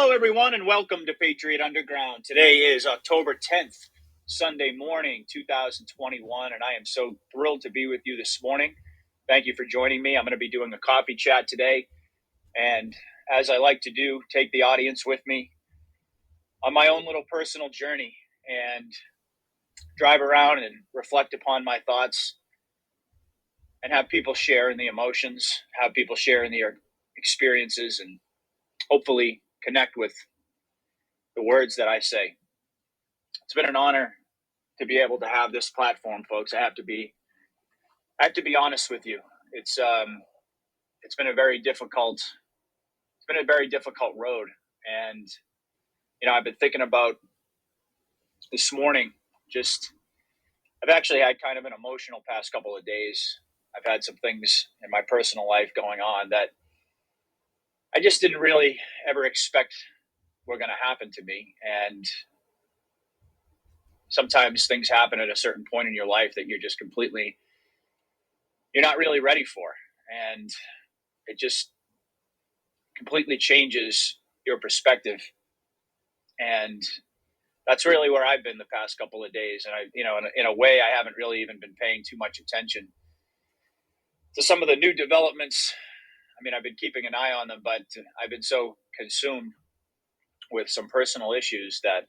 Hello, everyone, and welcome to Patriot Underground. Today is October 10th, Sunday morning, 2021, and I am so thrilled to be with you this morning. Thank you for joining me. I'm going to be doing a coffee chat today, and as I like to do, take the audience with me on my own little personal journey and drive around and reflect upon my thoughts and have people share in the emotions, have people share in their experiences, and hopefully connect with the words that I say. It's been an honor to be able to have this platform, folks. I have to be honest with you. It's been a very difficult road, and I've been thinking about this morning. I've actually had kind of an emotional past couple of days. I've had some things in my personal life going on that I just didn't really ever expect were going to happen to me, and sometimes things happen at a certain point in your life that you're not really ready for, and it just completely changes your perspective. And that's really where I've been the past couple of days. And in a way, I haven't really even been paying too much attention to some of the new developments. I mean, I've been keeping an eye on them, but I've been so consumed with some personal issues that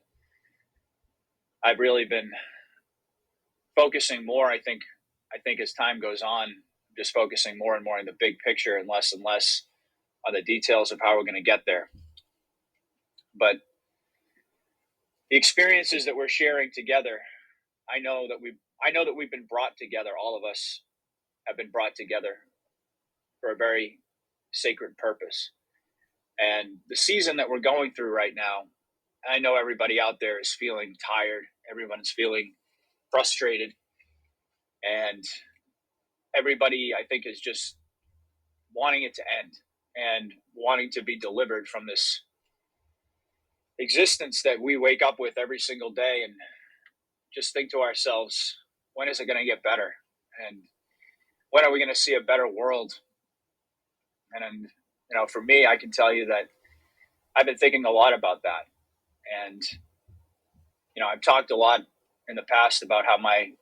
I've really been focusing more. I think as time goes on, just focusing more and more on the big picture and less on the details of how we're going to get there. But the experiences that we're sharing together, I know that we've been brought together. All of us have been brought together for a very sacred purpose. And the season that we're going through right now, I know everybody out there is feeling tired. Everyone's feeling frustrated. And everybody, I think, is just wanting it to end and wanting to be delivered from this existence that we wake up with every single day and just think to ourselves, when is it going to get better? And when are we going to see a better world? And for me, I can tell you that I've been thinking a lot about that. And I've talked a lot in the past about how my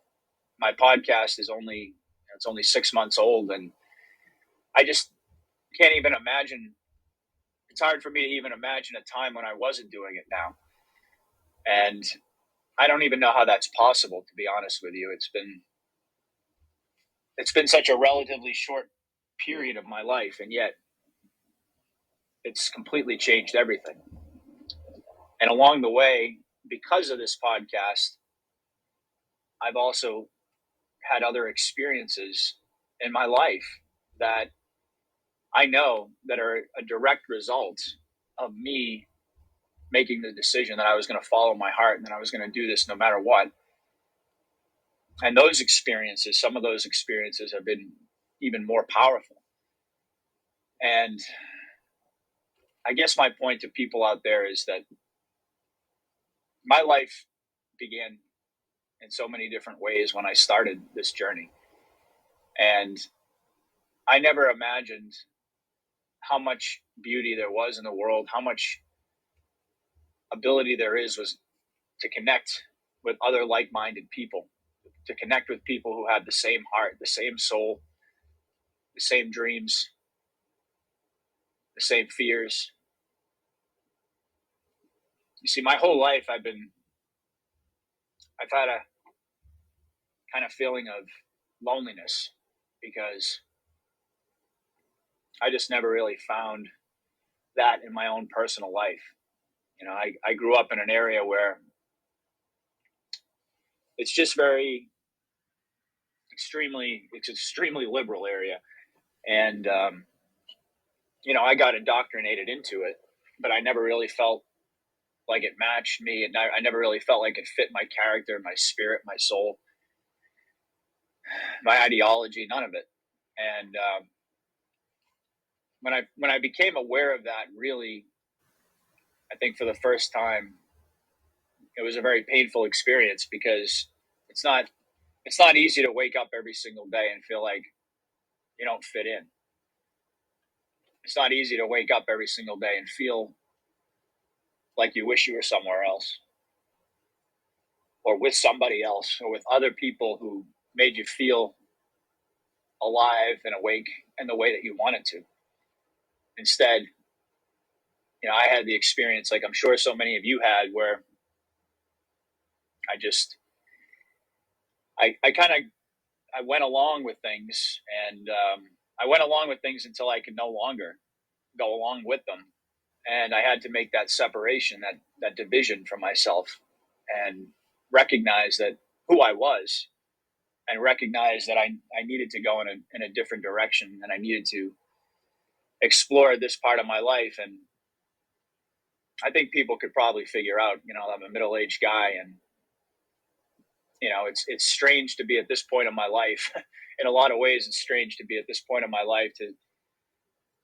podcast is only 6 months old, and I just can't even imagine. It's hard for me to even imagine a time when I wasn't doing it now. And I don't even know how that's possible, to be honest with you. It's been such a relatively short period of my life, and yet it's completely changed everything. And along the way, because of this podcast, I've also had other experiences in my life that I know that are a direct result of me making the decision that I was going to follow my heart and that I was going to do this no matter what. And some of those experiences have been even more powerful. And I guess my point to people out there is that my life began in so many different ways when I started this journey. And I never imagined how much beauty there was in the world, how much ability there was to connect with other like-minded people, to connect with people who had the same heart, the same soul, the same dreams, the same fears. You see, my whole life I've had a kind of feeling of loneliness because I just never really found that in my own personal life. I grew up in an area where it's just extremely liberal area. And, I got indoctrinated into it, but I never really felt like it matched me. And I never really felt like it fit my character, my spirit, my soul, my ideology, none of it. And when I became aware of that, really, I think for the first time, it was a very painful experience because it's not easy to wake up every single day and feel like you don't fit in. It's not easy to wake up every single day and feel like you wish you were somewhere else, or with somebody else, or with other people who made you feel alive and awake in the way that you wanted to. Instead, I had the experience, like I'm sure so many of you had, where I just, I kind of, I went along with things, and I went along with things until I could no longer go along with them, and I had to make that separation, that division from myself, and recognize that who I was, and recognize that I needed to go in a different direction, and I needed to explore this part of my life. And I think people could probably figure out, I'm a middle-aged guy, and it's strange to be at this point of my life. In a lot of ways, it's strange to be at this point of my life, to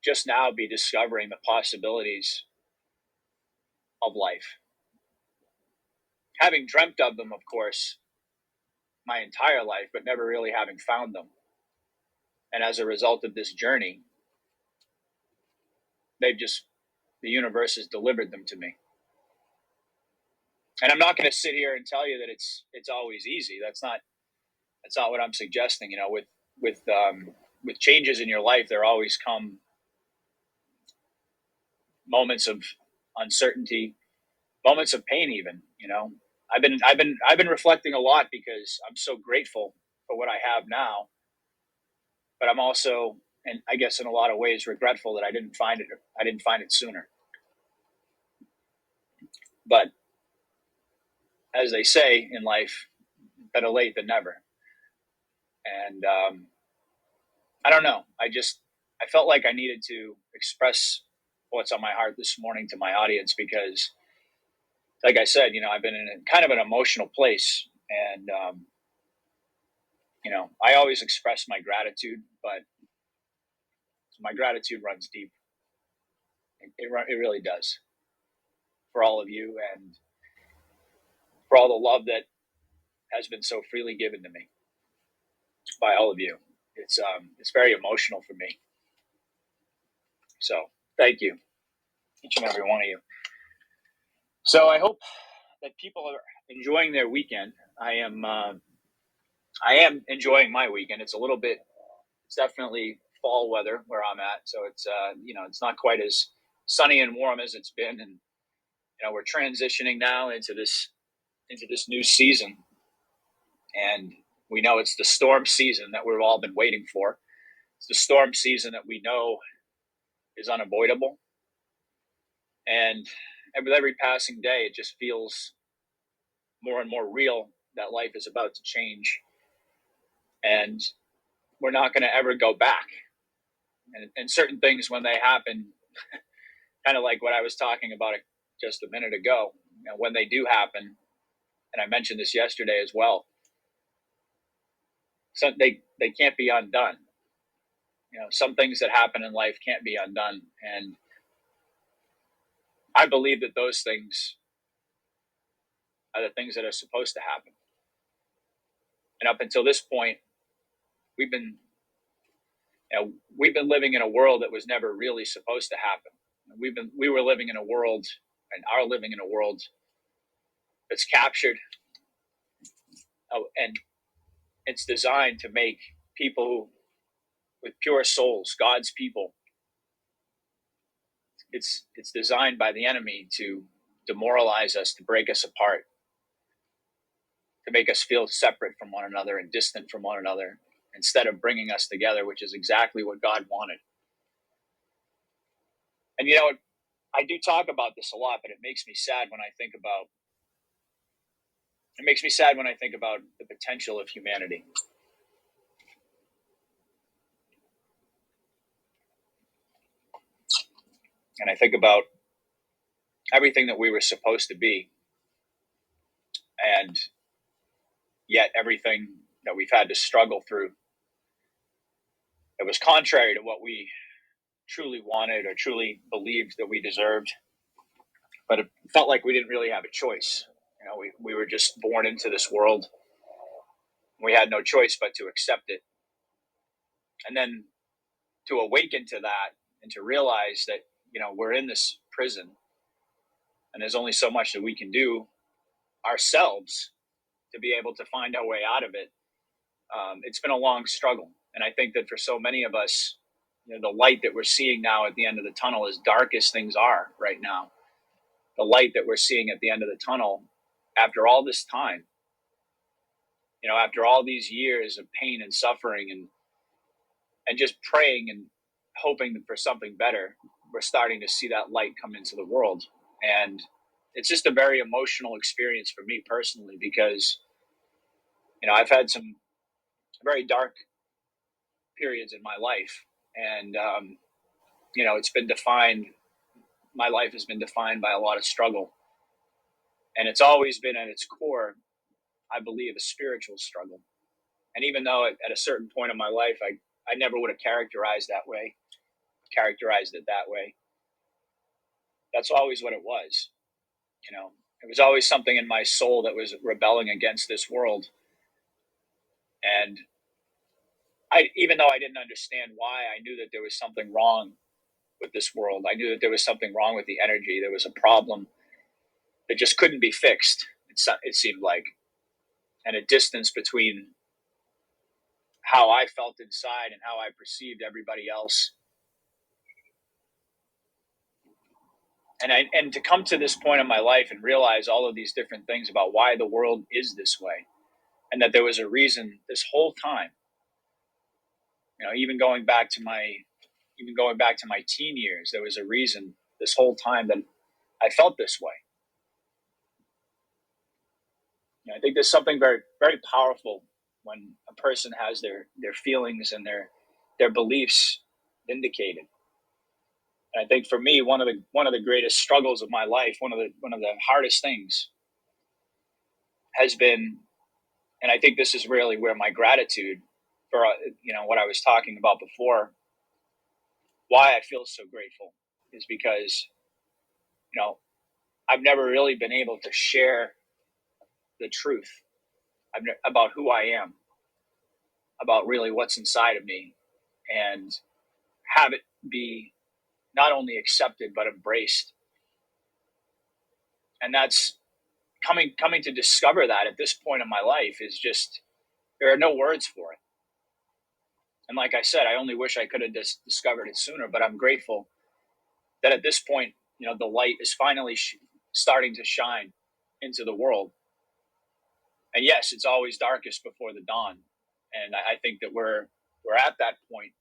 just now be discovering the possibilities of life, having dreamt of them, of course, my entire life, but never really having found them. And as a result of this journey, they've just, the universe has delivered them to me. And I'm not going to sit here and tell you that it's always easy. That's not what I'm suggesting. With changes in your life, there always come moments of uncertainty, moments of pain. Even, I've been reflecting a lot, because I'm so grateful for what I have now, but I'm also, and I guess in a lot of ways, regretful that I didn't find it. I didn't find it sooner. But as they say in life, better late than never. And I don't know. I felt like I needed to express what's on my heart this morning to my audience, because, like I said, I've been in a kind of an emotional place, and I always express my gratitude, but my gratitude runs deep. It really does, for all of you, and for all the love that has been so freely given to me by all of you. It's very emotional for me. So thank you, each and every one of you. So I hope that people are enjoying their weekend. I am enjoying my weekend. It's definitely fall weather where I'm at, so it's not quite as sunny and warm as it's been, and we're transitioning now into this new season, and we know it's the storm season that we've all been waiting for. It's the storm season that we know is unavoidable, and with every passing day, it just feels more and more real that life is about to change, and we're not going to ever go back. And certain things, when they happen, kind of like what I was talking about just a minute ago, when they do happen, and I mentioned this yesterday as well, so they can't be undone. Some things that happen in life can't be undone, and I believe that those things are the things that are supposed to happen. And up until this point, we've been we've been living in a world that was never really supposed to happen. We were living in a world, and are living in a world that's captured, and it's designed to make people with pure souls, God's people. It's designed by the enemy to demoralize us, to break us apart, to make us feel separate from one another and distant from one another, instead of bringing us together, which is exactly what God wanted. And I do talk about this a lot, but it makes me sad when I think about the potential of humanity. And I think about everything that we were supposed to be, and yet everything that we've had to struggle through, it was contrary to what we truly wanted or truly believed that we deserved. But it felt like we didn't really have a choice. We were just born into this world. We had no choice but to accept it. And then to awaken to that, and to realize that, we're in this prison, And there's only so much that we can do ourselves to be able to find our way out of it. It's been a long struggle. And I think that for so many of us, the light that we're seeing now at the end of the tunnel, as dark as things are right now, the light that we're seeing at the end of the tunnel after all this time, after all these years of pain and suffering and just praying and hoping for something better, we're starting to see that light come into the world. And it's just a very emotional experience for me personally, because, I've had some very dark periods in my life. And, it's been defined, my life has been defined by a lot of struggle. And it's always been at its core, I believe, a spiritual struggle. And even though at a certain point in my life, I never would have characterized it that way, that's always what it was. It was always something in my soul that was rebelling against this world. And even though I didn't understand why, I knew that there was something wrong with this world. I knew that there was something wrong with the energy. There was a problem that just couldn't be fixed. It seemed like, and a distance between how I felt inside and how I perceived everybody else. And to come to this point in my life and realize all of these different things about why the world is this way, and that there was a reason this whole time. Even going back to my teen years, there was a reason this whole time that I felt this way. I think there's something very, very powerful when a person has their feelings and their beliefs vindicated. And I think for me, one of the greatest struggles of my life, one of the hardest things has been, and I think this is really where my gratitude for what I was talking about before, why I feel so grateful, is because you know I've never really been able to share the truth about who I am, about really what's inside of me, and have it be not only accepted but embraced. And that's coming to discover that at this point in my life is just, there are no words for it. And like I said, I only wish I could have discovered it sooner, but I'm grateful that at this point, the light is finally starting to shine into the world. And yes, it's always darkest before the dawn. And I think that we're at that point.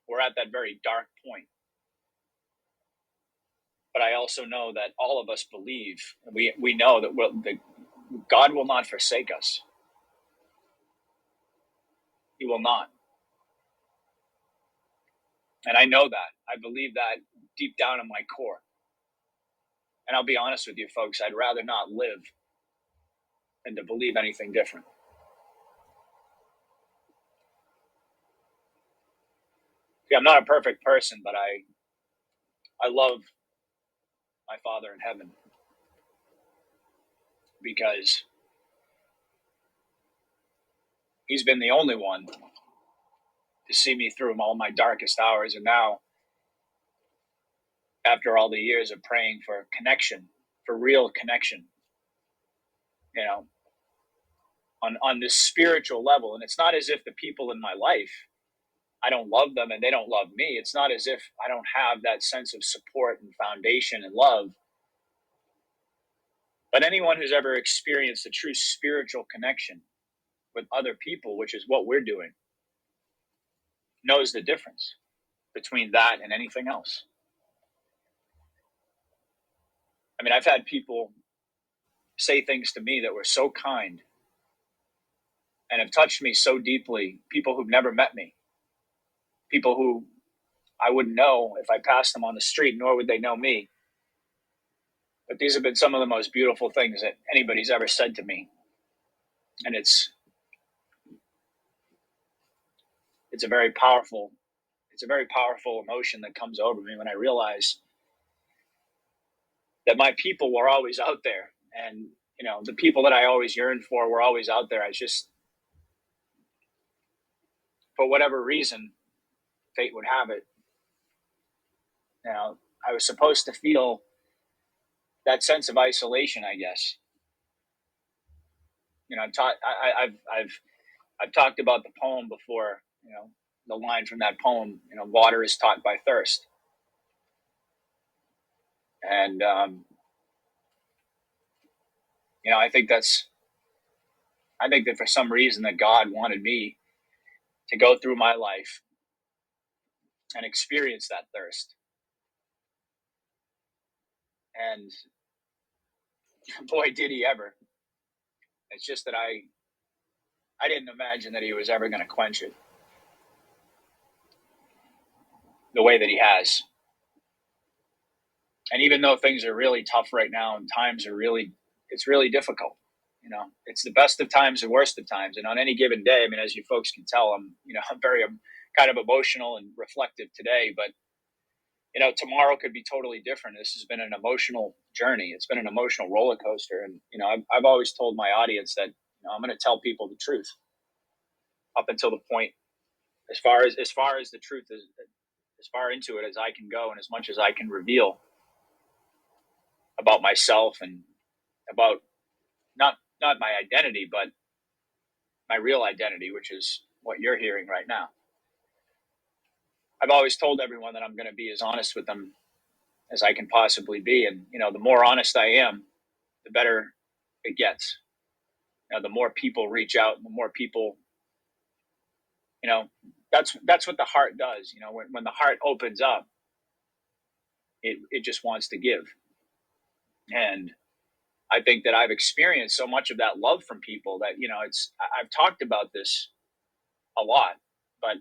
We're at that very dark point. But I also know that all of us believe, we know that God will not forsake us. He will not. And I know that. I believe that deep down in my core. And I'll be honest with you, folks, I'd rather not live than to believe anything different. See, I'm not a perfect person, but I love my Father in heaven, because he's been the only one to see me through all my darkest hours. And now, after all the years of praying for connection, for real connection, you know, on this spiritual level. And it's not as if the people in my life, I don't love them and they don't love me. It's not as if I don't have that sense of support and foundation and love. But anyone who's ever experienced a true spiritual connection with other people, which is what we're doing, knows the difference between that and anything else. I mean, I've had people say things to me that were so kind and have touched me so deeply, people who've never met me, people who I wouldn't know if I passed them on the street, nor would they know me. But these have been some of the most beautiful things that anybody's ever said to me. And it's a very powerful emotion that comes over me when I realize that my people were always out there. And, the people that I always yearned for were always out there. I just, for whatever reason, fate would have it, I was supposed to feel that sense of isolation, I guess. I've taught, I've talked about the poem before. The line from that poem, water is taught by thirst. And, I think I think that for some reason that God wanted me to go through my life and experience that thirst. And boy, did he ever. It's just that I didn't imagine that he was ever going to quench it the way that he has. And even though things are really tough right now and times are it's really difficult. It's the best of times and worst of times. And on any given day, I mean, as you folks can tell, I'm kind of emotional and reflective today, but tomorrow could be totally different. This has been an emotional journey. It's been an emotional roller coaster. And, I've always told my audience that, I'm going to tell people the truth up until the point, as far as the truth is, as far into it as I can go, and as much as I can reveal about myself and about not my identity, but my real identity, which is what you're hearing right now. I've always told everyone that I'm going to be as honest with them as I can possibly be. And, the more honest I am, the better it gets. The more people reach out, the more people, you know, that's what the heart does. When the heart opens up, it just wants to give. And I think that I've experienced so much of that love from people that, I've talked about this a lot, but,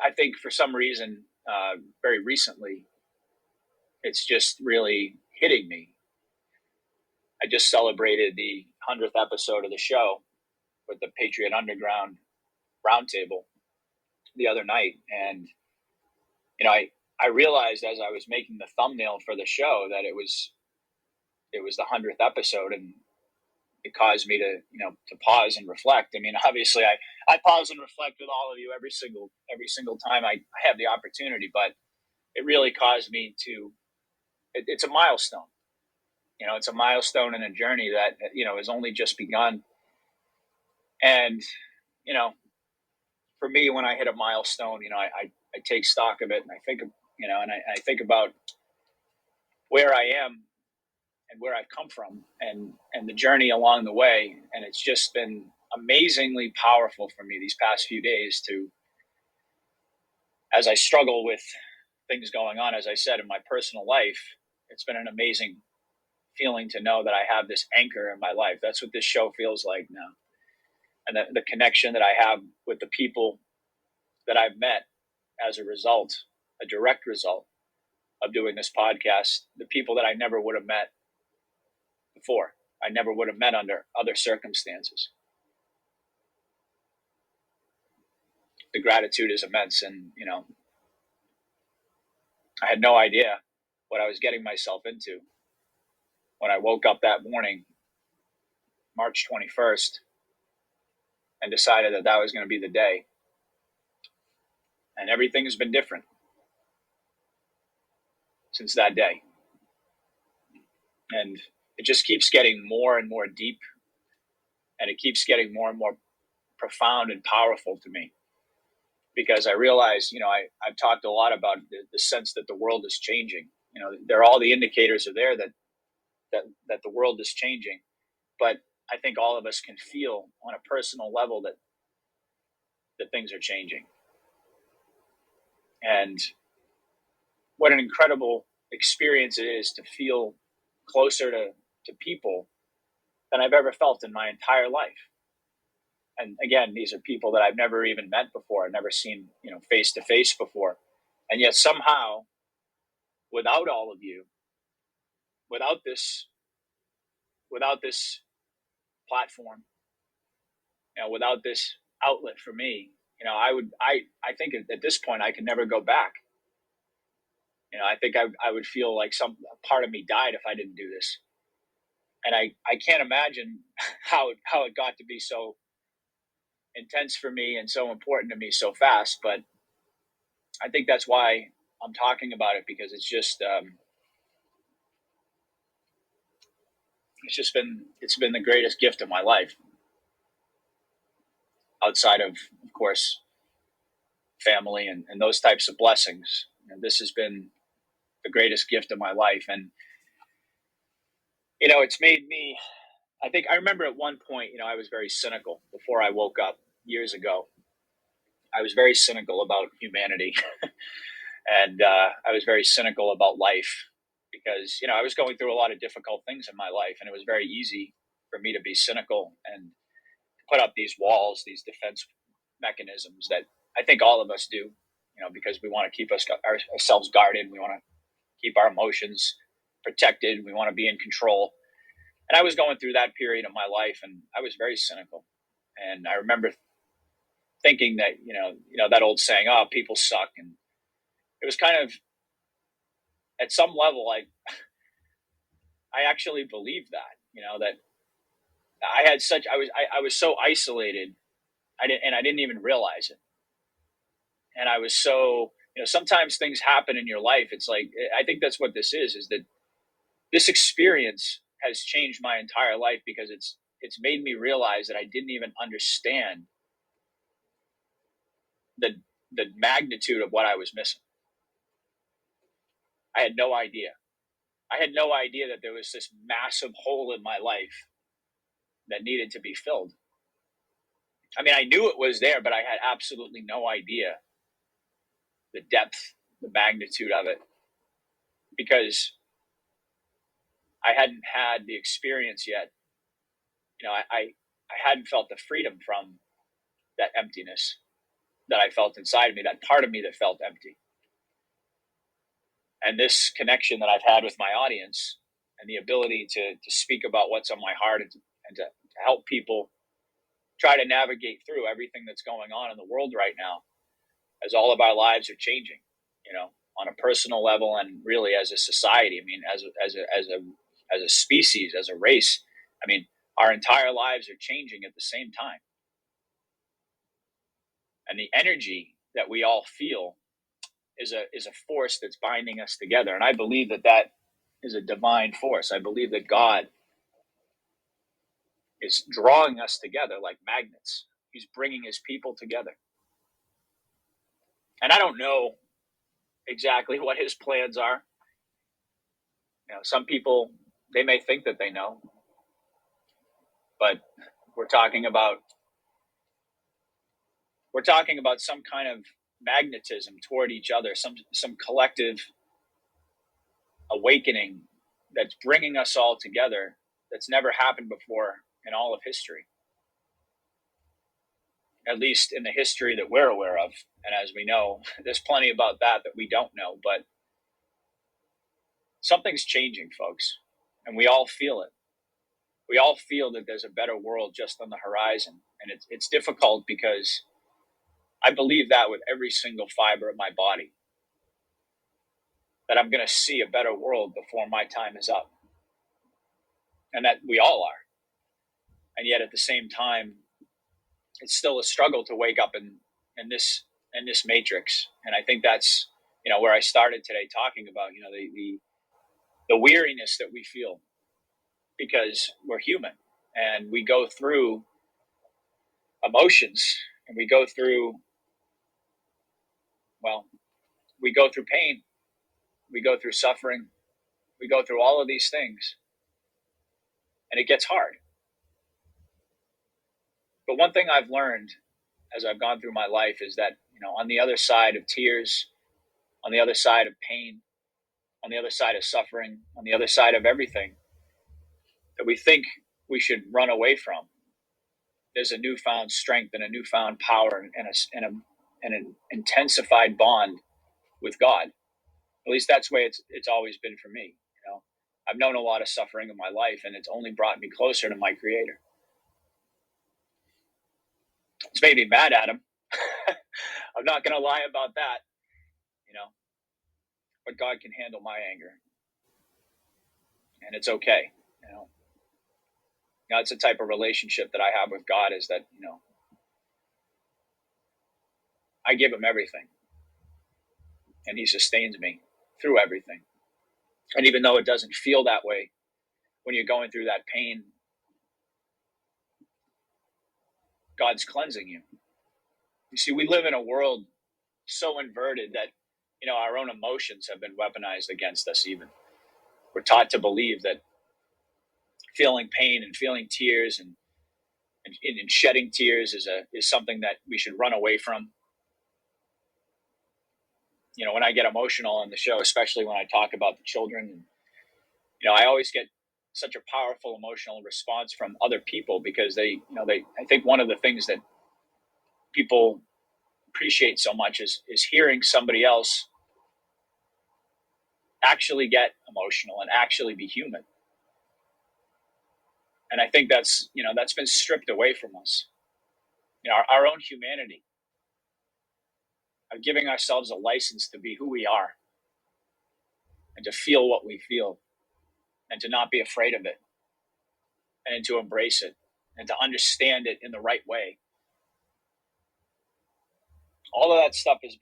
I think for some reason, very recently, it's just really hitting me. I just celebrated the 100th episode of the show with the Patriot Underground Roundtable the other night. And, I realized as I was making the thumbnail for the show that it was the 100th episode, and it caused me to, to pause and reflect. I mean, obviously I pause and reflect with all of you every single time I have the opportunity, but it really caused me to, it's a milestone. It's a milestone in a journey that, has only just begun. And, you know, for me, when I hit a milestone, I take stock of it, and I think, I think about where I am and where I've come from, and the journey along the way. And it's just been amazingly powerful for me these past few days to, as I struggle with things going on, as I said, in my personal life, it's been an amazing feeling to know that I have this anchor in my life. That's what this show feels like now. And the connection that I have with the people that I've met as a result, a direct result of doing this podcast, the people that I never would have met before. I never would have met under other circumstances. The gratitude is immense. And, I had no idea what I was getting myself into when I woke up that morning, March 21st, and decided that that was going to be the day. And everything has been different since that day. And it just keeps getting more and more deep, and it keeps getting more and more profound and powerful to me, because I realize, I've talked a lot about the sense that the world is changing. There are all the indicators are there that the world is changing, but I think all of us can feel on a personal level that things are changing. And what an incredible experience it is to feel closer to people than I've ever felt in my entire life. And again, these are people that I've never even met before, I've never seen, face to face before. And yet somehow, without all of you, without this, without this platform, without this outlet for me, I think at this point I can never go back. I think I would feel like some part of me died if I didn't do this. And I can't imagine how it got to be so intense for me and so important to me so fast. But I think that's why I'm talking about it, because it's just, it's been the greatest gift of my life, outside of course, family and those types of blessings. And this has been the greatest gift of my life. And, it's made me, I think I remember at one point, I was very cynical before I woke up years ago. I was very cynical about humanity. And I was very cynical about life because, I was going through a lot of difficult things in my life. And it was very easy for me to be cynical and put up these walls, these defense mechanisms that I think all of us do, because we want to keep ourselves guarded. We want to keep our emotions protected. We want to be in control. And I was going through that period of my life, and I was very cynical. And I remember thinking that, that old saying, "Oh, people suck," and it was kind of at some level, I actually believed that, that I was so isolated. I didn't even realize it. And I was so, sometimes things happen in your life. It's like, I think that's what this is that this experience has changed my entire life because it's made me realize that I didn't even understand the the magnitude of what I was missing. I had no idea. I had no idea that there was this massive hole in my life that needed to be filled. I mean, I knew it was there, but I had absolutely no idea the depth, the magnitude of it, because I hadn't had the experience yet. I hadn't felt the freedom from that emptiness that I felt inside of me, that part of me that felt empty. And this connection that I've had with my audience and the ability to speak about what's on my heart and to help people try to navigate through everything that's going on in the world right now, as all of our lives are changing, on a personal level and really as a society. I mean, as a species, as a race. I mean, our entire lives are changing at the same time. And the energy that we all feel is a force that's binding us together. And I believe that is a divine force. I believe that God is drawing us together like magnets. He's bringing his people together. And I don't know exactly what his plans are. Some people, they may think that they know, but we're talking about some kind of magnetism toward each other, some collective awakening that's bringing us all together, that's never happened before in all of history, at least in the history that we're aware of. And as we know, there's plenty about that we don't know, but something's changing, folks, and we all feel it. We all feel that there's a better world just on the horizon. And it's difficult because I believe that with every single fiber of my body, that I'm going to see a better world before my time is up. And that we all are. And yet at the same time, it's still a struggle to wake up in this matrix. And I think that's, where I started today talking about, the weariness that we feel because we're human and we go through emotions and well, we go through pain, we go through suffering, we go through all of these things, and it gets hard. But one thing I've learned as I've gone through my life is that, on the other side of tears, on the other side of pain, on the other side of suffering, on the other side of everything that we think we should run away from, there's a newfound strength and a newfound power and an intensified bond with God. At least that's the way it's always been for me. I've known a lot of suffering in my life, and it's only brought me closer to my Creator. It's made me mad at him. I'm not going to lie about that, you know. But God can handle my anger, and it's okay. It's the type of relationship that I have with God is that I give Him everything, and He sustains me through everything. And even though it doesn't feel that way when you're going through that pain, God's cleansing you. You see, we live in a world so inverted that, our own emotions have been weaponized against us even. We're taught to believe that feeling pain and feeling tears and shedding tears is something that we should run away from. When I get emotional on the show, especially when I talk about the children, I always get such a powerful emotional response from other people because I think one of the things that people appreciate so much is hearing somebody else actually get emotional and actually be human. And I think that's been stripped away from us. Our own humanity, of giving ourselves a license to be who we are and to feel what we feel and to not be afraid of it and to embrace it and to understand it in the right way. All of that stuff has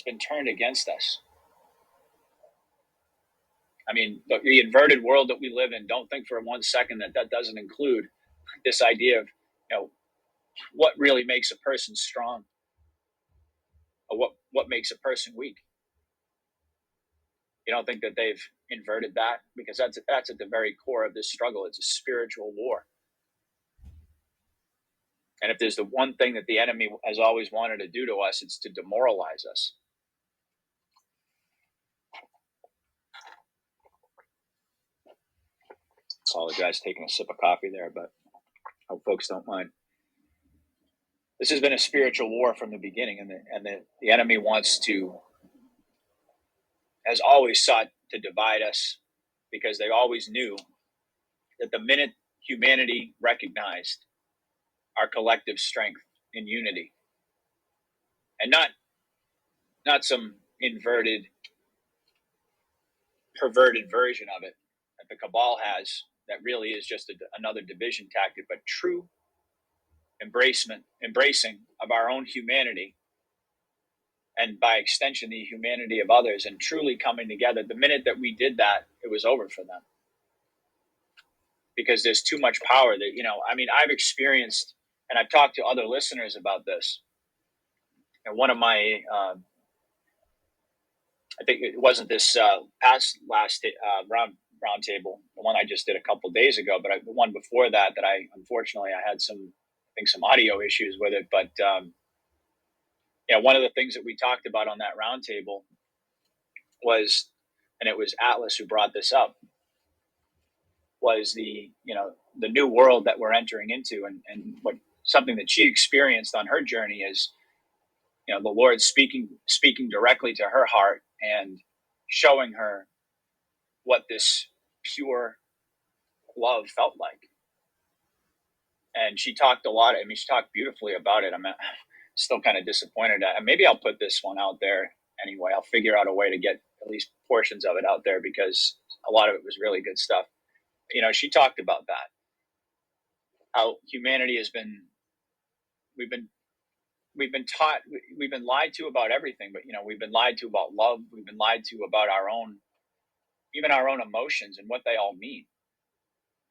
been turned against us. I mean, the inverted world that we live in, don't think for 1 second that doesn't include this idea of, what really makes a person strong or what makes a person weak. You don't think that they've inverted that? Because that's at the very core of this struggle. It's a spiritual war. And if there's the one thing that the enemy has always wanted to do to us, it's to demoralize us. Apologize taking a sip of coffee there, but I hope folks don't mind. This has been a spiritual war from the beginning, and the enemy has always sought to divide us because they always knew that the minute humanity recognized our collective strength in unity, and not some inverted, perverted version of it that the cabal has that really is just another division tactic, but true embracing of our own humanity, and by extension the humanity of others, and truly coming together. The minute that we did that, it was over for them, because there's too much power that, I've experienced, and I've talked to other listeners about this. And one of my I think it wasn't this last roundtable, the one I just did a couple of days ago, but the one before that unfortunately I had some audio issues with it. But one of the things that we talked about on that roundtable was, and it was Atlas who brought this up, was the new world that we're entering into, and what something that she experienced on her journey is, the Lord speaking directly to her heart and showing her what this pure love felt like. And she talked a lot. I mean, she talked beautifully about it. I'm still kind of disappointed. Maybe I'll put this one out there anyway. I'll figure out a way to get at least portions of it out there, because a lot of it was really good stuff. She talked about that, how humanity we've been taught, we've been lied to about everything, but we've been lied to about love. We've been lied to about even our own emotions and what they all mean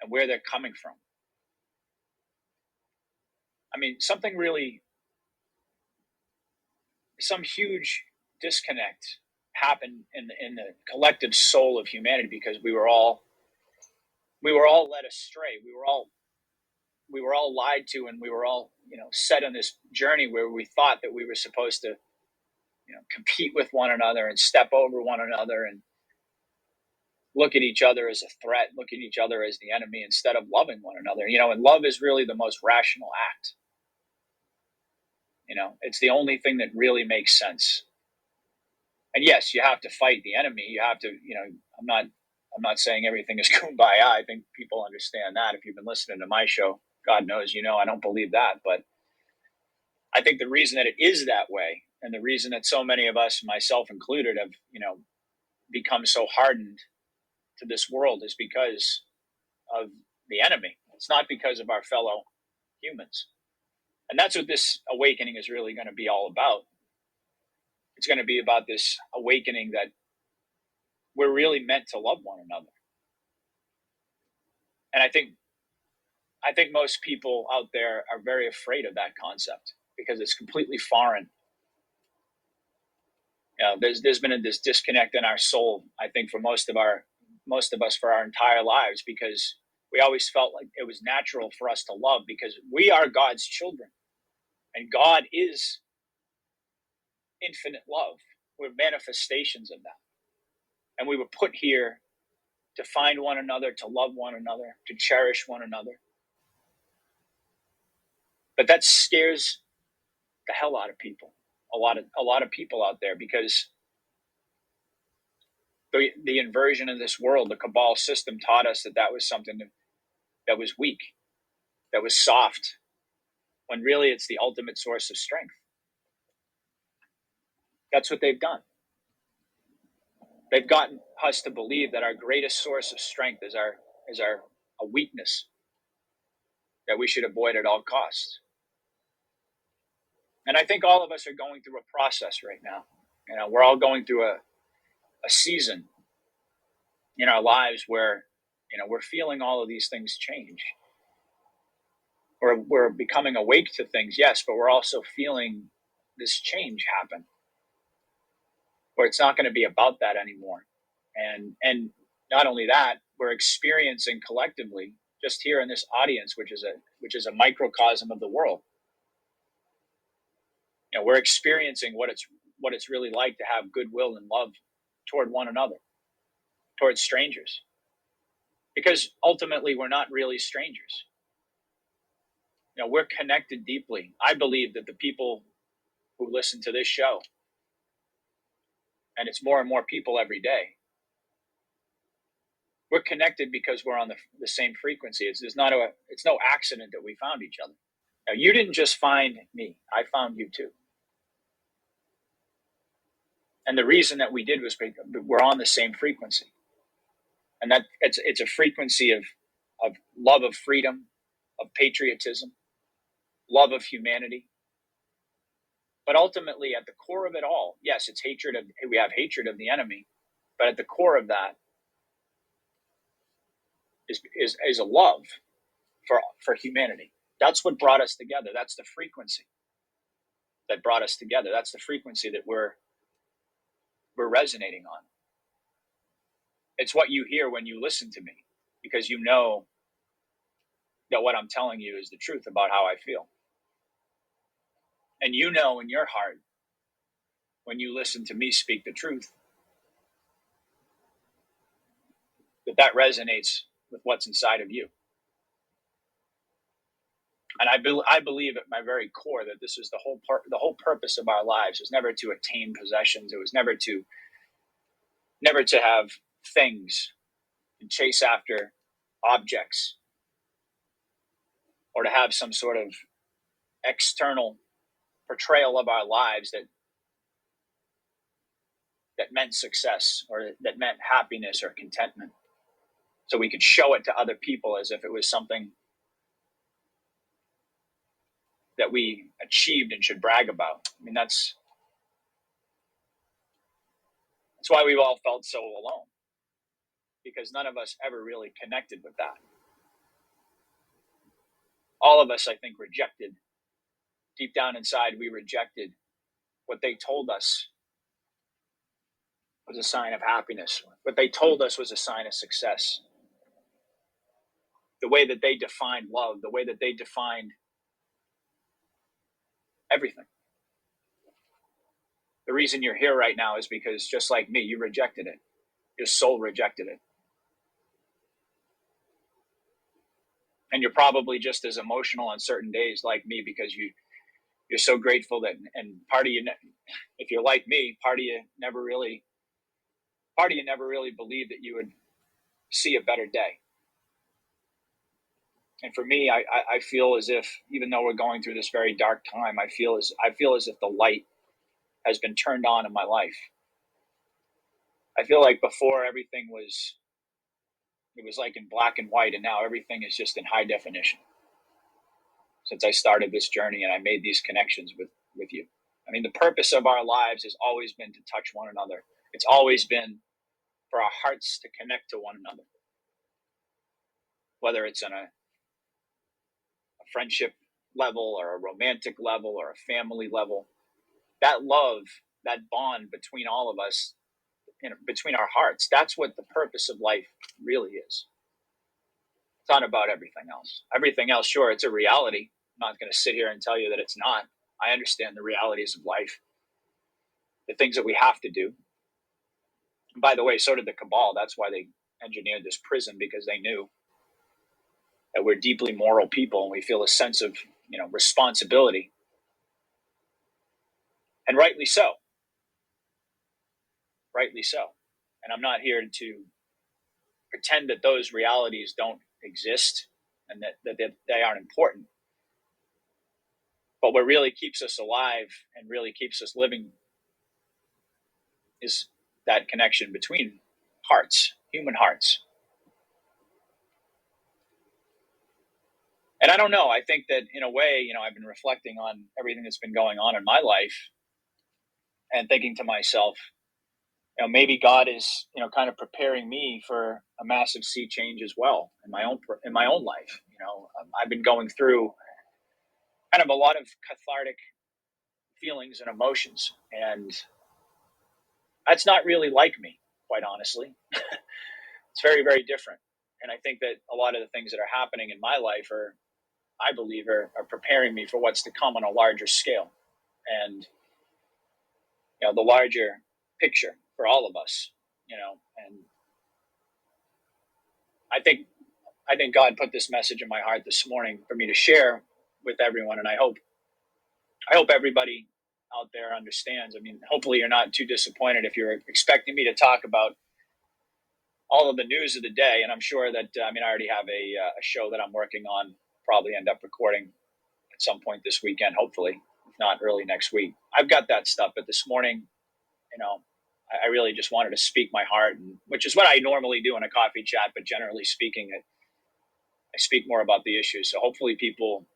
and where they're coming from. I mean, some huge disconnect happened in the collective soul of humanity, because we were all led astray. We were all lied to, and we were all set on this journey where we thought that we were supposed to compete with one another and step over one another and look at each other as a threat, look at each other as the enemy, instead of loving one another. And love is really the most rational act. It's the only thing that really makes sense. And yes, you have to fight the enemy. You have to, I'm not saying everything is kumbaya. I think people understand that. If you've been listening to my show, God knows, I don't believe that. But I think the reason that it is that way, and the reason that so many of us, myself included, have, become so hardened to this world, is because of the enemy. It's not because of our fellow humans. And that's what this awakening is really going to be all about. It's going to be about this awakening that we're really meant to love one another. I think most people out there are very afraid of that concept because it's completely foreign. There's been this disconnect in our soul, I think, for most of us for our entire lives, because we always felt like it was natural for us to love because we are God's children, and God is infinite love. We're manifestations of that, and we were put here to find one another, to love one another, to cherish one another. But that scares the hell out of people. A lot of people out there, because the inversion of this world, the cabal system, taught us that was something that was weak, that was soft, when really it's the ultimate source of strength. That's what they've done. They've gotten us to believe that our greatest source of strength is our a weakness that we should avoid at all costs. And I think all of us are going through a process right now. We're all going through a season in our lives where we're feeling all of these things change. We're becoming awake to things, yes, but we're also feeling this change happen, where it's not going to be about that anymore. And not only that, we're experiencing collectively, just here in this audience, which is a microcosm of the world. We're experiencing what it's really like to have goodwill and love toward one another, towards strangers, because ultimately we're not really strangers. We're connected deeply. I believe that the people who listen to this show, and it's more and more people every day, we're connected because we're on the same frequency. It's no accident that we found each other. Now, you didn't just find me; I found you too. And the reason that we did was because we're on the same frequency, and that it's a frequency of love of freedom, of patriotism, love of humanity. But ultimately, at the core of it all, yes, it's hatred of we have hatred of the enemy, but at the core of that is a love for humanity. That's what brought us together. That's the frequency that brought us together. That's the frequency that we're resonating on. It's what you hear when you listen to me, because you know that what I'm telling you is the truth about how I feel. And you know in your heart, when you listen to me speak the truth, that resonates with what's inside of you. And I believe at my very core that this is the whole purpose of our lives was never to attain possessions. It was never to have things and chase after objects, or to have some sort of external portrayal of our lives that meant success, or that meant happiness or contentment, so we could show it to other people as if it was something that we achieved and should brag about. I mean, that's why we've all felt so alone, because none of us ever really connected with that. All of us, I think, rejected. Deep down inside, we rejected what they told us was a sign of happiness. What they told us was a sign of success. The way that they defined love, the way that they defined everything. The reason you're here right now is because, just like me, you rejected it. Your soul rejected it. And you're probably just as emotional on certain days like me, because you're so grateful that, and part of you, if you're like me, part of you never really believed that you would see a better day. And for me, I feel as if, even though we're going through this very dark time, I feel as if the light has been turned on in my life. I feel like before everything was like in black and white, and now everything is just in high definition. Since I started this journey and I made these connections with you. I mean, the purpose of our lives has always been to touch one another. It's always been for our hearts to connect to one another. whether it's on a friendship level or a romantic level or a family level. That love, that bond between all of us, between our hearts, that's what the purpose of life really is. It's not about everything else. Everything else, sure, it's a reality. I'm not going to sit here and tell you that it's not. I understand the realities of life, the things that we have to do. And by the way, so did the cabal. That's why they engineered this prison, because they knew that we're deeply moral people and we feel a sense of, responsibility. And rightly so. Rightly so. And I'm not here to pretend that those realities don't exist and that they aren't important. But what really keeps us alive and really keeps us living is that connection between hearts, human hearts. And I don't know, I think that in a way, I've been reflecting on everything that's been going on in my life and thinking to myself, maybe God is, kind of preparing me for a massive sea change as well in my own life. I've been going through kind of a lot of cathartic feelings and emotions, and that's not really like me, quite honestly. It's very, very different. And I think that a lot of the things that are happening in my life I believe, are preparing me for what's to come on a larger scale, and the larger picture for all of us. And I think God put this message in my heart this morning for me to share with everyone, and I hope everybody out there understands. I mean, hopefully you're not too disappointed if you're expecting me to talk about all of the news of the day. And I'm sure that I already have a show that I'm working on. Probably end up recording at some point this weekend, hopefully, if not early next week. I've got that stuff, but this morning, I really just wanted to speak my heart, which is what I normally do in a coffee chat. But generally speaking, I speak more about the issues. So hopefully, people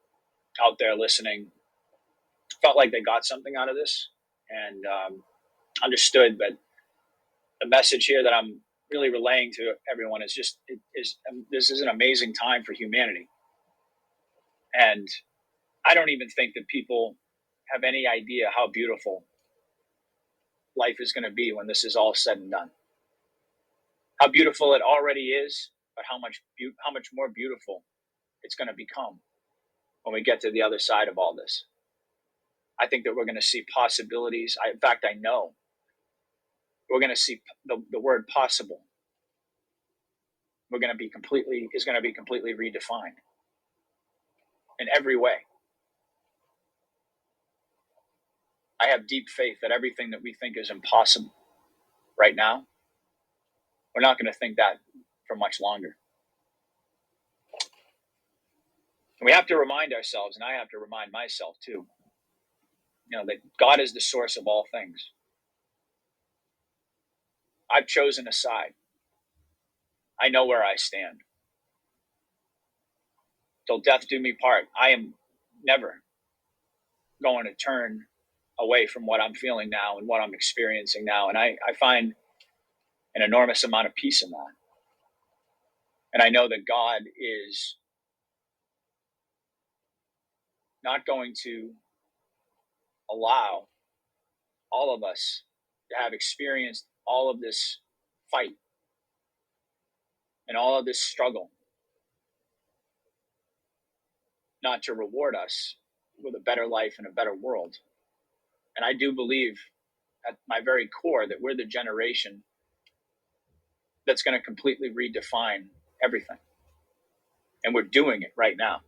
out there listening felt like they got something out of this and understood. But the message here that I'm really relaying to everyone is this is an amazing time for humanity, and I don't even think that people have any idea how beautiful life is going to be when this is all said and done. How beautiful it already is, but how much more beautiful it's going to become when we get to the other side of all this. I think that we're going to see possibilities. In fact, I know we're going to see the word possible. Is going to be completely redefined in every way. I have deep faith that everything that we think is impossible right now, we're not going to think that for much longer. And we have to remind ourselves, and I have to remind myself too, that God is the source of all things. I've chosen a side. I know where I stand. Till death do me part. I am never going to turn away from what I'm feeling now and what I'm experiencing now. And I find an enormous amount of peace in that. And I know that God is not going to allow all of us to have experienced all of this fight and all of this struggle, not to reward us with a better life and a better world. And I do believe at my very core that we're the generation that's going to completely redefine everything. And we're doing it right now.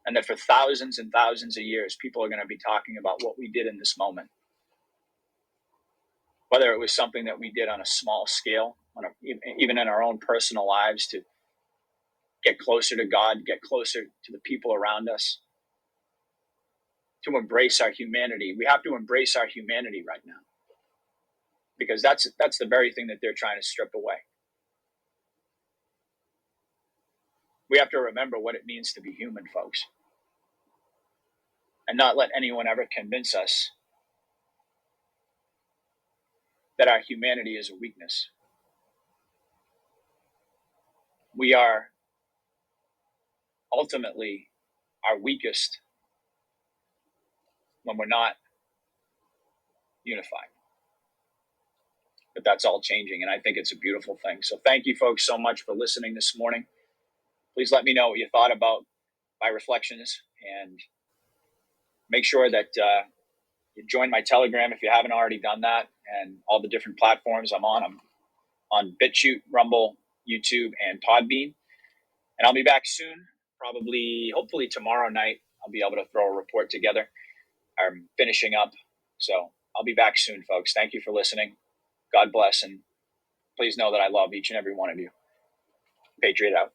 And that for thousands and thousands of years, people are going to be talking about what we did in this moment. Whether it was something that we did on a small scale, even in our own personal lives, to get closer to God, get closer to the people around us, to embrace our humanity. We have to embrace our humanity right now, because that's the very thing that they're trying to strip away. We have to remember what it means to be human, folks, and not let anyone ever convince us that our humanity is a weakness. we are ultimately our weakest when we're not unified. But that's all changing, and I think it's a beautiful thing. So thank you folks so much for listening this morning. Please let me know what you thought about my reflections, and make sure that you join my Telegram if you haven't already done that, and all the different platforms I'm on. I'm on BitChute, Rumble, YouTube, and Podbean. And I'll be back soon, probably, hopefully tomorrow night. I'll be able to throw a report together. I'm finishing up. So I'll be back soon, folks. Thank you for listening. God bless. And please know that I love each and every one of you. Patriot out.